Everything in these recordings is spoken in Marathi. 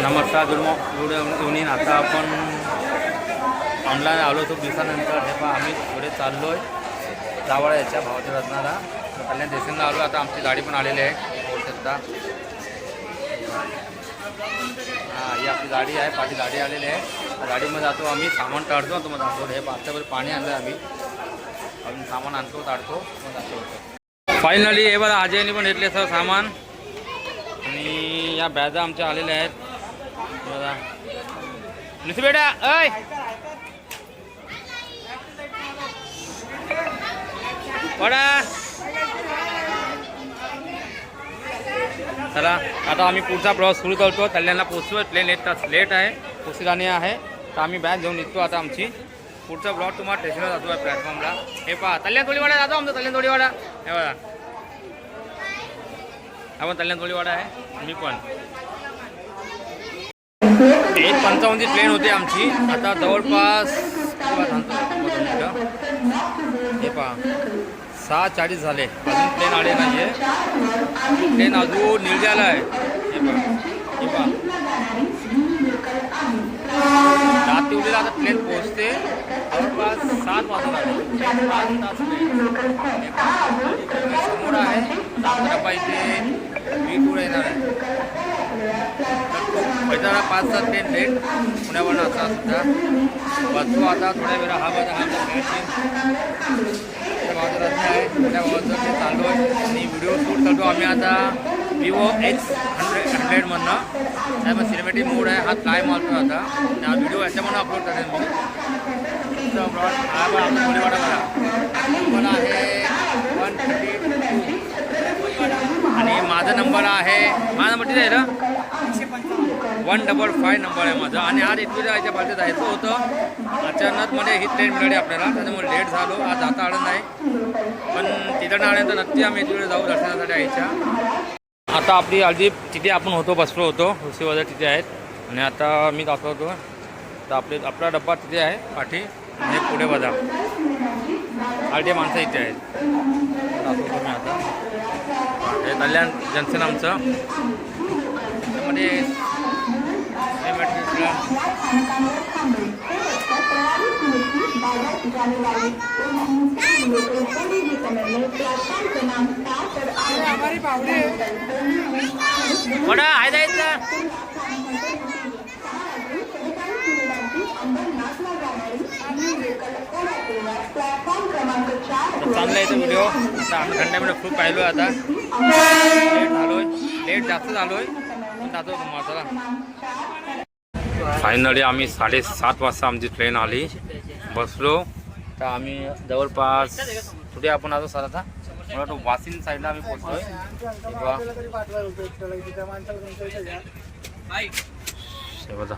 नमस्कार गुड इव्हनिंग. आता आपण ऑनलाईन आलो खूप दिवसानंतर. हे पहा आम्ही पुढे चाललो आहे जावळा याच्या भावाच्या रत्नाला. कल्याण स्टेशनला आलो. आता आमची गाडी पण आलेली आहे, बोलू शकता. हां, ही आपली गाडी आहे, पाठी गाडी आलेली आहे. गाडीमध्ये जातो आम्ही, सामान काढतो. तुम्हाला दाखवतो. हे पाचच्यावर पाणी आणलं आम्ही, अजून सामान आणतो काढतो मग दाखवतो. फायनली हे बघा अजयने पण घेतले सर सामान. आणि या बॅगा आमच्या आलेल्या आहेत बघा. निसू बेटा ऐ पडा. चला आता आम्ही पुढचा प्रवास सुरू करतो. कल्याणला पोचतो. ट्रेन लेट आहे, उशिराने आहे. तर आम्ही बॅग घेऊन निघतो आता आमची. पुढचा ब्लॉग तुम्हाला स्टेशनला जातो आहे प्लॅटफॉर्मला. हे पहा कल्याण थोडीवाडा जातो आमचा. कल्याण थोडीवाडा हे बघा, आपण कल्याण थोडीवाडा आहे. मी पण 1:55 ट्रेन होती आमची. आता जवळपास हे पहा 6:40 झाले, अजून ट्रेन आले नाही आहे. ट्रेन अजून निर्जाला आहे. हे पहा रात्रीला आता ट्रेन पोहोचते. जवळपास 7 वाजता आले. 5 तास समोर आहे. सातारा इथे मी येणार आहे. पैसा 5-7 ट्रेन लेट पुण्यावरून असा सुद्धा बसतो. आता थोड्या वेळा हा माझा रत्न आहे. त्या भावाचं ते चालू आहे आणि व्हिडिओ शूट करतो आम्ही आता विवो X100 म्हणणं. त्यामुळे सिनेमॅटिक मोड आहे. हा काय मारतो आता. हा व्हिडिओ याच्यामध्ये अपलोड करेन मी. हा बघा आपला थोडीवाडा नंबर आहे 132 आणि माझा नंबर आहे, माझा नंबर तिथे आहे ना 155 नंबर आहे माझा. आणि आज इथं जायच्या पाठी जायचं होतं. अचानकमध्ये ही ट्रेन मिळाली आपल्याला, त्याच्यामुळे लेट झालो. आज जाता आलं नाही, पण तिथं आल्यानंतर नक्की आम्ही इथे जाऊ दर्शनासाठी यायच्या. आता आपली अर्धी तिथे आपण होतो, बसलो होतो. ऋषीवाजा तिथे आहेत आणि आता मी दाखवतो. तर आपला डब्बा तिथे आहे पाठी आणि पुढे बघा अर्धी माणसं इथे आहेत. दाखवतो मी आता. हे कल्याण जंक्शन आमचं. त्यामध्ये मोठा आहे जायचं. चांगला आहे तो व्हिडिओ. आता आम्ही खंडामध्ये खूप पाहिलो. आता लेट झालोय, लेट जास्त झालोय, पण जातो तुम्हाला. फायनली आम्ही 7:30 वाजता आमची ट्रेन आली, बसलो. तर आम्ही जवळपास कुठे आपण आता सर आता मला वाटतं वाशिम साईडला आम्ही पोहोचतोय. बघा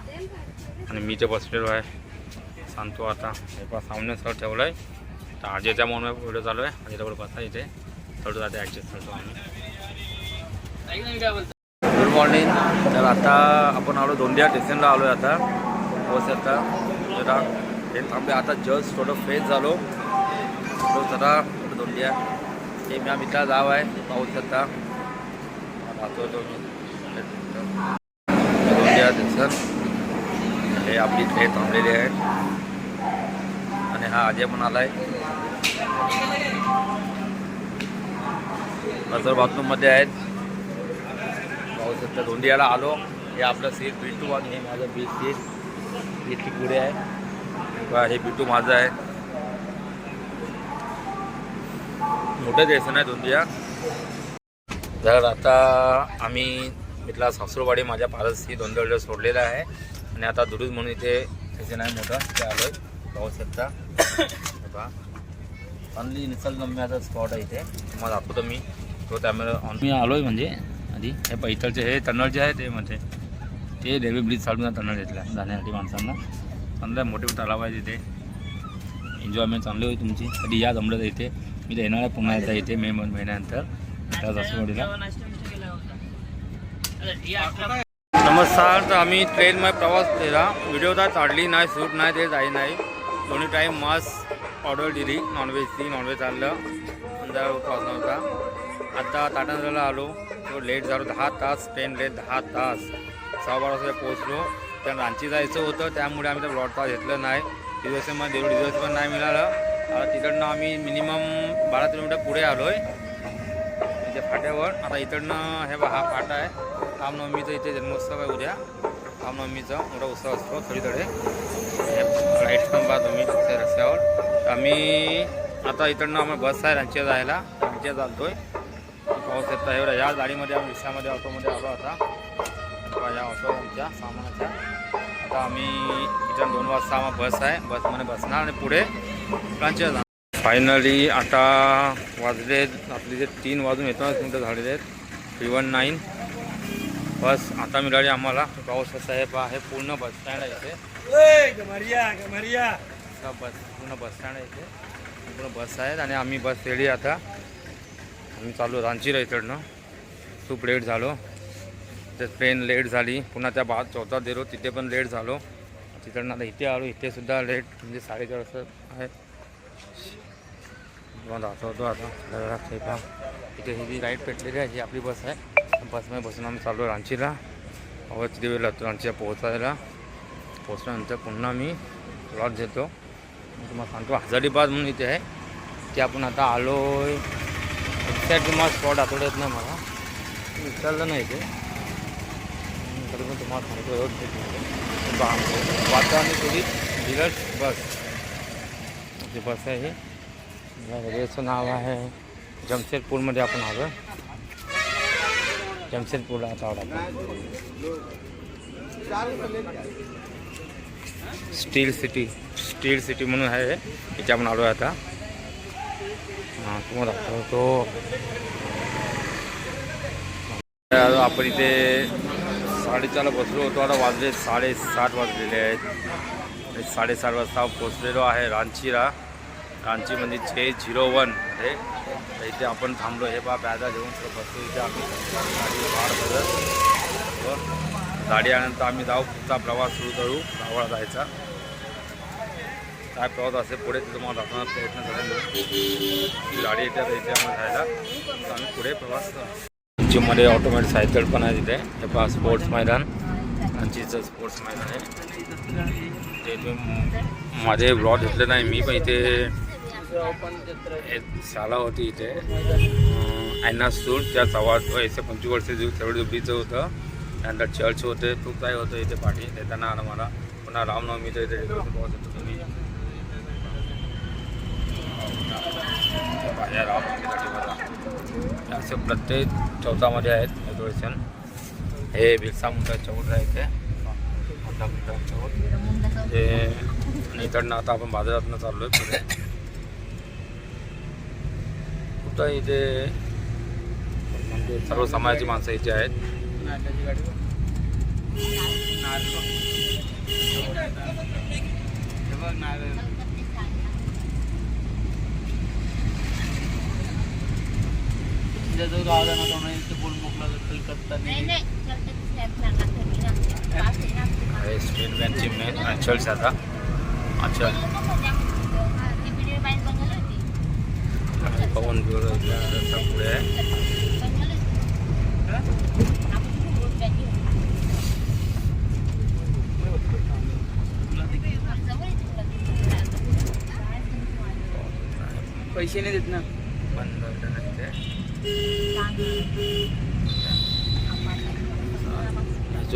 आणि मी जे बसलेलो आहे सांगतो आता. हे पहा सामने सर ठेवलं आहे. तर आजीच्या म्हणून व्हिडिओ चालू आहे. आजीजवळ बसा इथे थोडं जाते ॲडजस्ट करतो आम्ही. Good morning. तर आता आपण आलो दोंडिया स्टेशनला आलो आहे. आता पोहोचता जरा ट्रेन थांबले. आता जस्ट थोडं फ्रेश झालो. जरा दोंडिया हे मी मित्रा गाव आहे, पाहू शकता. राहतो तो दोंडिया स्टेशन. हे आपली ट्रेन थांबलेली आहे आणि हा अजय पण आला आहे. नजर बाथरूममध्ये आहेत, पाहू शकता. दोंडियाला आलो. हे आपलं सीट B2 आणि हे माझं बी सीट इतकी पुढे आहे. हे B2 माझं आहे. मोठं स्टेशन आहे दोंडिया. तर आता आम्ही इथला सासुरवाडी माझ्या पारसची दोंडे सोडलेला आहे आणि आता दुरुज म्हणून इथे स्टेशन आहे मोठं, ते आलो आहे. पाहू शकता. चांगली निसर्गरम्य स्पॉट आहे इथे. तुम्हाला दाखवतो मी तो कॅमेरा ऑन. मी आलो आहे म्हणजे आधी हे पैठलचे हे टनल जे आहे ते म्हणजे ते रेल्वे ब्रिज चालून टनल घेतला जाण्यासाठी माणसांना. चांगलं मोठे तलाव आहे तिथे. एन्जॉयमेंट चांगली होईल तुमची. कधी या जमलं तर इथे. मी तर येणार आहे पुन्हा एकदा इथे मे महिन्यानंतर सासुरवाडीला. नमस्कार. तर आम्ही ट्रेनमध्ये प्रवास केला. व्हिडिओ तर काढली नाही, शूट नाही, ते जाई नाही. दोन्ही टाईम मस्त ऑर्डर दिली नॉनव्हेजची. नॉनव्हेज आणलं. अंदाज पास नव्हता. आता टाटानगरला आलो. तो लेट झालो 10 तास. ट्रेन लेट 10 तास. 6:12 वाजता पोहोचलो. त्या रांची जायचं होतं त्यामुळे आम्ही त्या प्लॉट घेतलं नाही. रिझर्वेशनमध्ये रिझर्वेशन पण नाही मिळालं. तिकडनं आम्ही मिनिमम 12 किलोमीटर पुढे आलो आहे त्या फाट्यावर. आता इकडनं हे हा फाटा आहे. रामनवमीचा इथे जन्मोत्सव आहे उद्या. रामनवमीचा मोठा उत्सव असतो सगळीकडे. राईट पण तुम्ही त्या रस्त्यावर. आम्ही आता इकडनं आम्हाला बस आहे रांचीला जायला. रांचीला चालतो आहे. पाऊस येत आहे एवढा. या गाडीमध्ये आम्ही रिक्षामध्ये ऑटोमध्ये आलो आता. या ऑटो आमच्या सामानाच्या. आता आम्ही इथं 2 वाजता आम्हाला बस आहे. बसमध्ये बसणार आणि पुढे रांचीला जाणार. फायनली आता वाजले आपले जे 3 वाजून 19 मिनटं झालेले आहेत. 319 बस आता मिळाली आम्हाला. पाऊस कसा आहे पहा. हे पूर्ण बस स्टँड आहे इथे. बस पूर्ण बस स्टँड आहे इथे. पूर्ण बस आहेत आणि आम्ही बस रेडी आता. आम्ही चालू रांचीला इकडनं. खूप लेट झालो. ते ट्रेन लेट झाली. पुन्हा त्या बाद चौथा देरो तिथे पण लेट झालो. तिकडनं आता इथे आलो. इथे सुद्धा लेट म्हणजे 4:30 वाजता आहे. दाखवतो आता पहा. इथे ही जी लाईट पेटलेली आहे ही आपली बस आहे. बसमध्ये बसून आम्ही चाललो रांचीला. किती वेळ लागतो रांचीला पोहोचायला. पोहोचल्यानंतर पुन्हा मी प्लॉट घेतो. तुम्हाला सांगतो हजारीबाग म्हणून इथे आहे की आपण आता आलो आहे. एक्झॅक्ट तुम्हाला स्पॉट आठवड्यात नाही मला विचारलं नाही इथे. तरी पण तुम्हाला सांगतो वातावरण थोडी डिलक्स बस जी बस आहे ही. रेल्वेचं नाव आहे जमशेदपूरमध्ये आपण आलो. जमशेदपूरला आता आपण स्टील सिटी म्हणून आहे. इथे आपण आलो आता. तुम्हाला दाखवतो. आपण इथे 4:30ला बसलो होतो. आता वाजले 7:30 वाजलेले आहेत. 7:30 वाजता पोचलेलो आहे रांचीला. रांचीमध्ये 601 आहे. तर इथे आपण थांबलो. हे बा बॅगा घेऊन बसतो इथे आम्ही. गाडी भाड बघत गाडी आल्यानंतर आम्ही जाऊ. पुढचा प्रवास सुरू करू. गावाला जायचा. काय प्रवास असेल पुढे ते तुम्हाला दाखवण्याचा प्रयत्न करेल. गाडी येते तर इथे आम्हाला जायला. तर आम्ही पुढे प्रवास करू. जिममध्ये ऑटोमॅटिक सायकल पण आहे तिथे. हे पहा स्पोर्ट्स मैदान. रांचीचं स्पोर्ट्स मैदान आहे. ते तुम्ही माझे ब्लॉग घेतले नाही मी पण. इथे शाळा होती इथे ॲना स्कूल. त्या 25 वर्ष तेवढीचं होतं. त्यानंतर चर्च होते. खूप काही होतं इथे पाठी येताना आलं मला. पुन्हा रामनवमीचं इथे तुम्ही रामनवमीसाठी बघा. असे प्रत्येक चौथामध्ये आहेत डेकोरेशन. हे बिरसा मुंडा चौक आहे इथे. मुंडा चौक ते. आणि इकडनं आता आपण बाजारातनं चाललो आहे पुढे. कुठं इथे म्हणजे सर्व समाजाची माणसं इथे आहेत. स्टेट बँकची मेन अंचल आता अंचल पवन पुढे आहे. पैसे नाही देत ना. बंद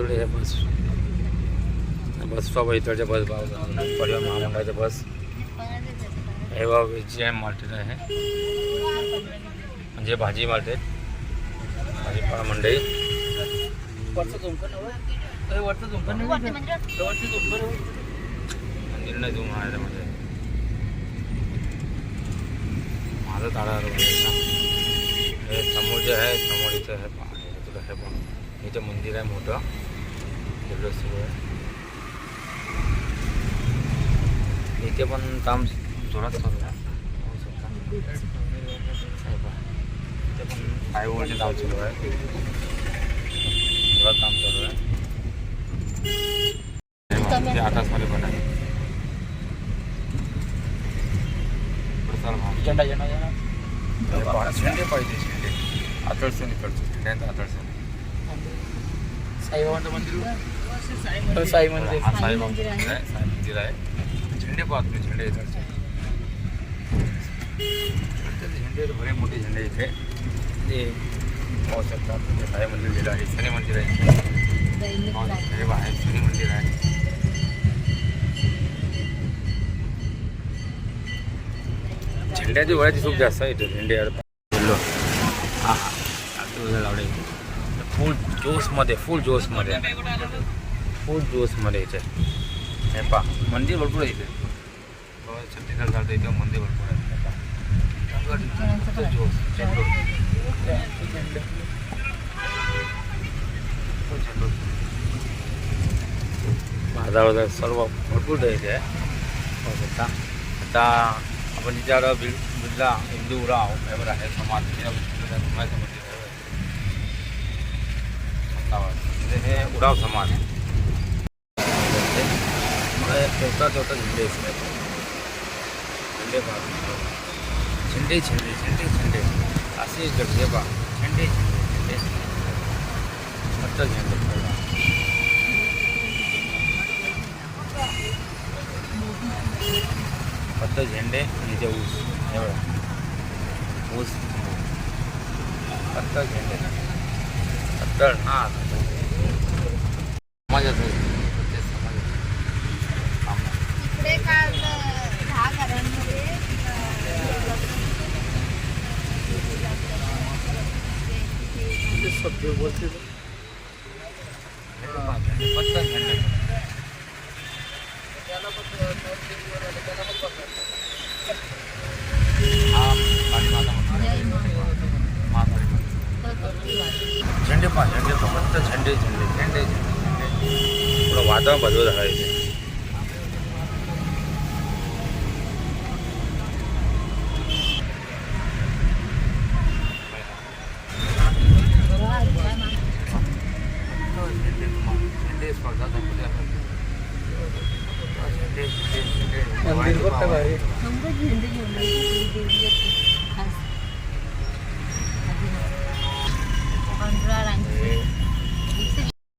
हे बस स्टॉप इकडच्या बस परिवहन महामंडळाच्या बस. हे बाबा मार्केट आहे म्हणजे भाजी मार्केट. भाजीपाला मंडई. मंदिर नाही तुम्ही महाराजामध्ये माझं ताडा हे समोर जे आहे समोर इथे हे तुला हे पण इथे मंदिर आहे मोठं. तेवढं सुरू आहे. इथे पण काम जोरात चालू आहे. इथे पण हायवेवरचे काम सुरू आहे. जोरात काम चालू आहे. ते आकाशवाणी पण आहे. झेंडा झेंडा शेंडे पाहिजे. शेंडे आतळसेन इकडचं शेंड्यांचं आतळसेन साईबाबांचं मंदिर साई मंदिर. हा साईबाबा मंदिर आहे. साई मंदिर आहे. झेंडे पाहा तुम्ही झेंडे इकडचे झेंडे बरे मोठे झेंडे इथे ते पाहू शकता. साई मंदिर दिलं आहे. शनी मंदिर आहे. हे आहे शनी मंदिर आहे. झेंड्याची वयाची खूप जास्त आहे इथे. झेंडे हा हा लावले फुल जोशमध्ये इथे हे पा मंदिर भरपूर आहे इथे. छत्तीसगड चालतं इथे मंदिर भरपूर आहे. बाजार सर्व भरपूर इथे आहे. आता आपण तिच्यावर बिर्ला हिंदू उराव यावर आहे समाज मंदिर हे उराव समाज छोटा झेंडे झेंडे असे झेंडे पा झेंडे फक्त झेंडे फक्त झेंडे आणि ते ऊस एवढा ऊस फक्त झेंडे फक्त हा समाजात झेंडे पा झेंडे फक्त झेंडे थोडं वातावरण बदल झालं इथे. मंदिर बघ काय भारी.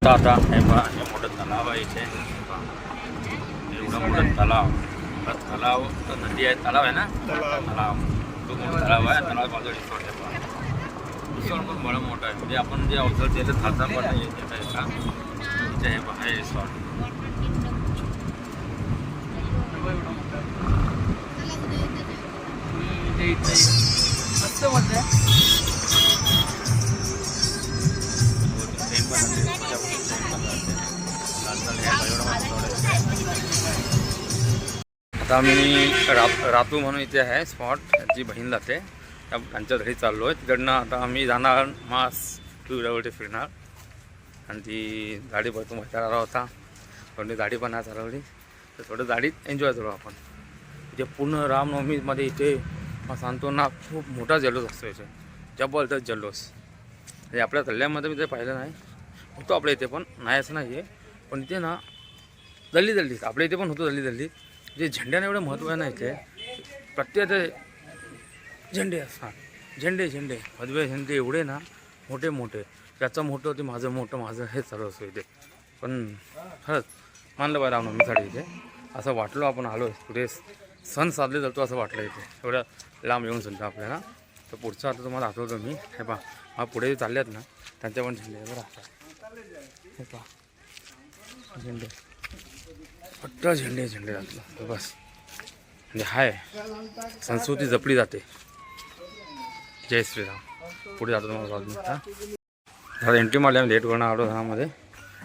आता हे पहा हे मोठं तलाव आहे इथे. एवढं मोठं तलाव तर नदी आहे. तलाव आहे ना तलाव तो मोठा तलाव आहे. तलाव बाजूला रिसॉर्ट आहे पहा. रिसॉर्ट पण बरं मोठं आहे. म्हणजे आपण जे अवसर दिलं खालचा पण नाही येत आहे का इथे हे पहा हे रिसॉर्ट. मस्त मजा. आता आम्ही रातू म्हणून इथे आहे स्पॉट. त्यांची बहीण जाते त्यांच्या घरी चाललो आहे. तिकडनं आता आम्ही जाणार मास 2 व्हीलरवरती फिरणार. आणि ती गाडी भरतो मजा आला होता. थोडी गाडी पण नाही चालवली तर थोडं गाडीत एन्जॉय करू आपण. इथे पूर्ण रामनवमीमध्ये इथे सांगतो ना खूप मोठा जल्लोष असतो इथे. जबरदस्त जल्लोष. म्हणजे आपल्या कल्याणमध्ये मी ते पाहिलं नाही. होतो आपल्या इथे पण नाही असं नाही आहे. पण इथे ना दल्लीत आपल्या इथे पण होतो दल्लीत. जे झेंड्याने एवढं महत्त्व आहे ना इथे. प्रत्येक झेंडे असतात. झेंडे भदवे झेंडे एवढे ना मोठे त्याचं मोठं ते माझं मोठं माझं हे सर्व असतं इथे. पण खरंच मानलं पाहिजे रामनवमीसाठी इथे. असं वाटलं आपण आलो कुठे सण साजले जातो असं वाटलं इथे एवढं लांब येऊन सुद्धा आपल्याला. तर पुढचं आता तुम्हाला आठवतो मी. हे पहा हा पुढे चालले आहेत ना त्यांच्या पण झेंडे राहतात. हे पहा झेंडे फक्त झेंडे राहतात बस. म्हणजे हाय संस्कृती जपली जाते. जय श्रीराम. पुढे जातो तुम्हाला हां एंट्री मारली आम्ही लेट करून आलो घरामध्ये.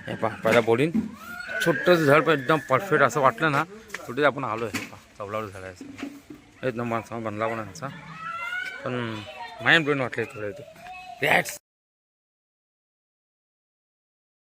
हे पहा पहिला बोलीन छोटंसं झाड पण एकदम परफेक्ट असं वाटलं ना कुठे आपण आलो आहे. पहा चवलावलं झाड आहे एकदम माणसा बनला पण यांचा. पण माइंड ब्लोइंग वाटले थोडं इथे.